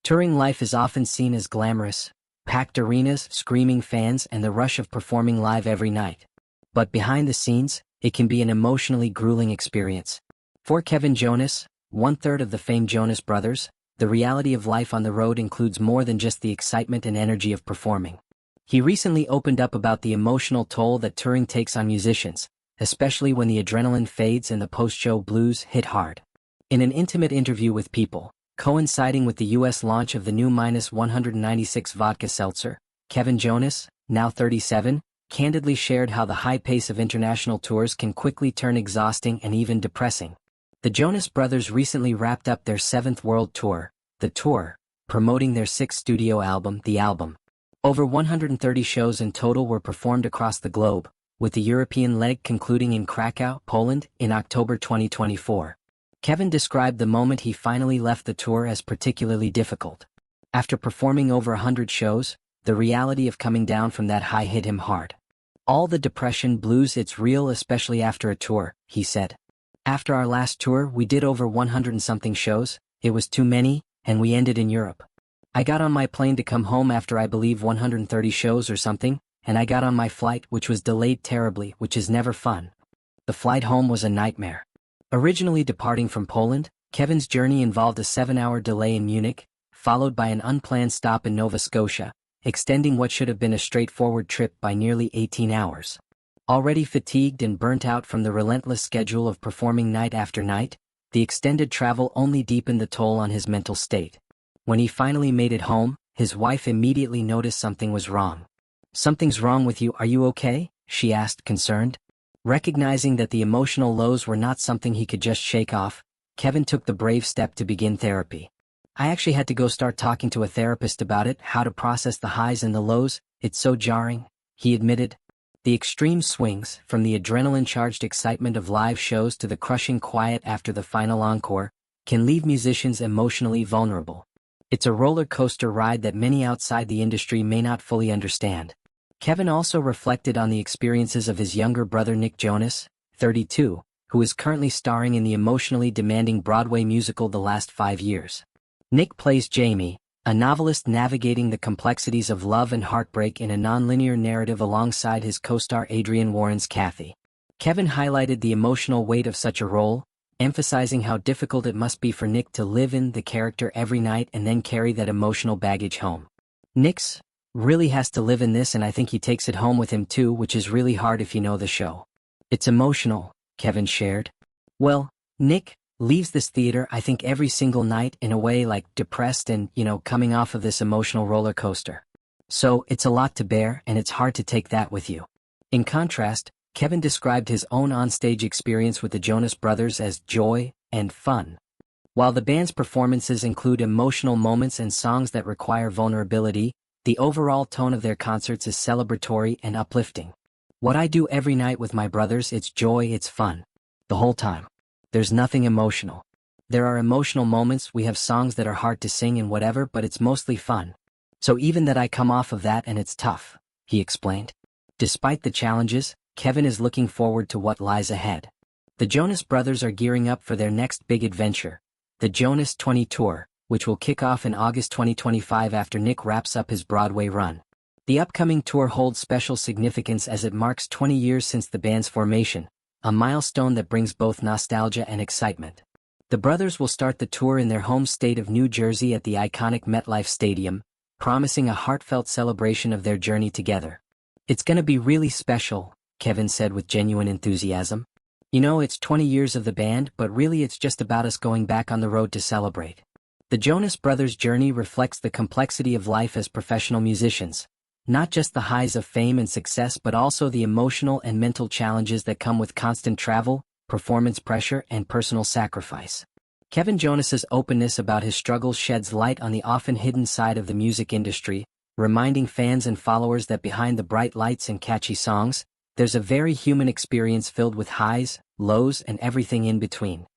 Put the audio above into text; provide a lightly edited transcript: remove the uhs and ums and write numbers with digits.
Touring life is often seen as glamorous, packed arenas, screaming fans, and the rush of performing live every night. But behind the scenes, it can be an emotionally grueling experience. For Kevin Jonas, one-third of the famed Jonas Brothers, the reality of life on the road includes more than just the excitement and energy of performing. He recently opened up about the emotional toll that touring takes on musicians, especially when the adrenaline fades and the post-show blues hit hard. In an intimate interview with People, coinciding with the U.S. launch of the new -196 vodka seltzer, Kevin Jonas, now 37, candidly shared how the high pace of international tours can quickly turn exhausting and even depressing. The Jonas Brothers recently wrapped up their 7th world tour, The Tour, promoting their 6th studio album, The Album. Over 130 shows in total were performed across the globe, with the European leg concluding in Krakow, Poland, in October 2024. Kevin described the moment he finally left the tour as particularly difficult. After performing over 100 shows, the reality of coming down from that high hit him hard. All the depression blues, it's real, especially after a tour, he said. After our last tour, we did over 100 and something shows, it was too many, and we ended in Europe. I got on my plane to come home after I believe 130 shows or something, and I got on my flight, which was delayed terribly, which is never fun. The flight home was a nightmare. Originally departing from Poland, Kevin's journey involved a 7-hour delay in Munich, followed by an unplanned stop in Nova Scotia, extending what should have been a straightforward trip by nearly 18 hours. Already fatigued and burnt out from the relentless schedule of performing night after night, the extended travel only deepened the toll on his mental state. When he finally made it home, his wife immediately noticed something was wrong. "Something's wrong with you, are you okay?" she asked, concerned. Recognizing that the emotional lows were not something he could just shake off, Kevin took the brave step to begin therapy. "I actually had to go start talking to a therapist about it, how to process the highs and the lows, it's so jarring," he admitted. The extreme swings, from the adrenaline-charged excitement of live shows to the crushing quiet after the final encore, can leave musicians emotionally vulnerable. It's a roller coaster ride that many outside the industry may not fully understand. Kevin also reflected on the experiences of his younger brother Nick Jonas, 32, who is currently starring in the emotionally demanding Broadway musical The Last 5 Years. Nick plays Jamie, a novelist navigating the complexities of love and heartbreak in a nonlinear narrative alongside his co-star Adrienne Warren's Kathy. Kevin highlighted the emotional weight of such a role, emphasizing how difficult it must be for Nick to live in the character every night and then carry that emotional baggage home. "Nick's really has to live in this, and I think he takes it home with him too, which is really hard if you know the show. It's emotional," Kevin shared. "Well, Nick leaves this theater, I think, every single night in a way like depressed and, coming off of this emotional roller coaster. So it's a lot to bear, and it's hard to take that with you." In contrast, Kevin described his own onstage experience with the Jonas Brothers as joy and fun. While the band's performances include emotional moments and songs that require vulnerability, the overall tone of their concerts is celebratory and uplifting. "What I do every night with my brothers, it's joy, it's fun. The whole time. There's nothing emotional. There are emotional moments, we have songs that are hard to sing and whatever, but it's mostly fun. So even that I come off of that and it's tough," he explained. Despite the challenges, Kevin is looking forward to what lies ahead. The Jonas Brothers are gearing up for their next big adventure, the Jonas 20 Tour, which will kick off in August 2025 after Nick wraps up his Broadway run. The upcoming tour holds special significance as it marks 20 years since the band's formation, a milestone that brings both nostalgia and excitement. The brothers will start the tour in their home state of New Jersey at the iconic MetLife Stadium, promising a heartfelt celebration of their journey together. "It's gonna be really special," Kevin said with genuine enthusiasm. "It's 20 years of the band, but really it's just about us going back on the road to celebrate." The Jonas Brothers' journey reflects the complexity of life as professional musicians, not just the highs of fame and success but also the emotional and mental challenges that come with constant travel, performance pressure, and personal sacrifice. Kevin Jonas's openness about his struggles sheds light on the often hidden side of the music industry, reminding fans and followers that behind the bright lights and catchy songs, there's a very human experience filled with highs, lows, and everything in between.